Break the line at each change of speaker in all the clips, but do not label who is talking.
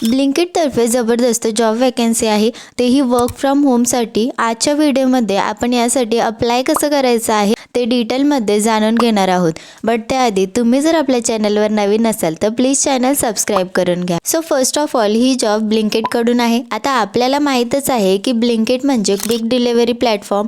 ब्लिंकिटतर्फे जबरदस्त job vacancy आहे, तेही वर्क फ्रॉम होमसाठी। आजच्या व्हिडिओमध्ये आपण यासाठी अप्लाय कसं करायचं आहे ते डिटेलमध्ये जाणून घेणार आहोत। बट त्याआधी तुम्ही जर आपल्या चॅनलवर नवीन असाल तर प्लीज चॅनल सबस्क्राईब करून घ्या। सो फर्स्ट ऑफ ऑल ही जॉब ब्लिंकिटकडून आहे। आता आपल्याला माहीतच आहे की ब्लिंकिट म्हणजे quick delivery platform,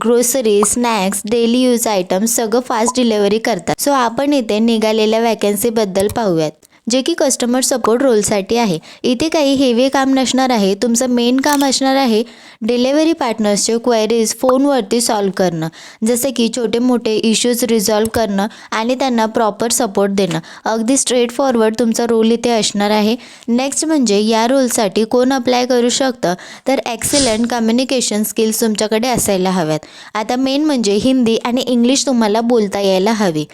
grocery, snacks, daily use items सगळं फास्ट डिलिव्हरी करतात। सो आपण इथे निघालेल्या वॅकन्सीबद्दल पाहूयात, जे की कस्टमर सपोर्ट रोलसाठी आहे। इथे काही हेवी काम नसणार आहे। तुमचं मेन काम असणार आहे डिलिव्हरी पार्टनर्सचे क्वेरीज फोनवरती सॉल्व्ह करणं, जसे की छोटे मोठे इश्यूज रिझॉल्व्ह करणं आणि त्यांना प्रॉपर सपोर्ट देणं। अगदी स्ट्रेट फॉरवर्ड तुमचा रोल इथे असणार आहे। नेक्स्ट म्हणजे या रोलसाठी कोण अप्लाय करू शकतं, तर एक्सेलंट कम्युनिकेशन स्किल्स तुमच्याकडे असायला हव्यात। आता मेन म्हणजे हिंदी आणि इंग्लिश तुम्हाला बोलता यायला हवी।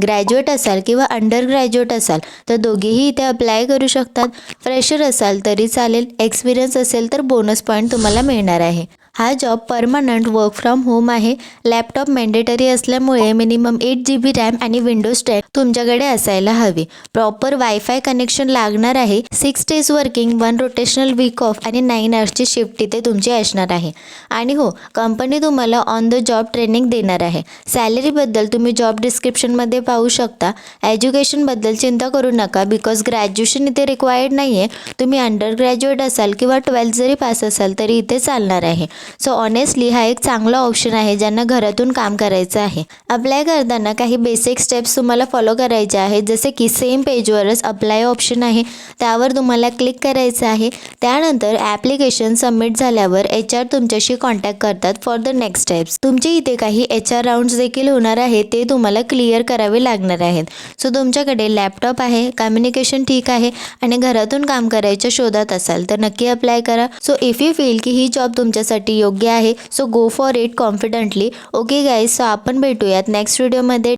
ग्रॅज्युएट असाल किंवा अंडर ग्रॅज्युएट असाल तर दोघेही इथे अप्लाय करू शकतात। फ्रेशर असाल तरी चालेल, एक्सपिरियन्स असेल तर बोनस पॉईंट तुम्हाला मिळणार आहे। हा job permanent work from home आहे। लॅपटॉप मॅन्डेटरी असल्यामुळे मिनिमम 8 GB रॅम आणि विंडोज 10 तुमच्याकडे असायला हवी। प्रॉपर वायफाय कनेक्शन लागणार आहे। 6 days working, 1 rotational week off आणि 9 hours शिफ्ट इथे तुमची असणार आहे। आणि हो, कंपनी तुम्हाला ऑन द जॉब ट्रेनिंग देणार आहे। सॅलरीबद्दल तुम्ही जॉब डिस्क्रिप्शनमध्ये पाहू शकता। एज्युकेशनबद्दल चिंता करू नका, बिकॉज ग्रॅज्युएशन इथे रिक्वायर्ड नाही आहे। तुम्ही अंडर ग्रॅज्युएट असाल किंवा 12th जरी पास असाल तरी इथे चालणार आहे। सो ऑनेस्टली हा एक चांगला ऑप्शन आहे ज्यांना घरातून काम करायचं आहे। अप्लाय करताना काही बेसिक स्टेप्स तुम्हाला फॉलो करायचे आहेत, जसे की सेम पेजवरच अप्लाय ऑप्शन आहे, त्यावर तुम्हाला क्लिक करायचं आहे। त्यानंतर ॲप्लिकेशन सबमिट झाल्यावर HR तुमच्याशी कॉन्टॅक्ट करतात फॉर द नेक्स्ट स्टेप्स। तुमचे इथे काही HR राऊंड्स देखील होणार आहे, ते तुम्हाला क्लिअर करावे लागणार आहेत। सो तुमच्याकडे लॅपटॉप आहे, कम्युनिकेशन ठीक आहे आणि घरातून काम करायच्या शोधात असाल तर नक्की अप्लाय करा। सो इफ यू फील की ही जॉब तुमच्यासाठी योग्य आहे, so go for it confidently. Okay guys, so आपण भेटूयात नेक्स्ट व्हिडिओमध्ये।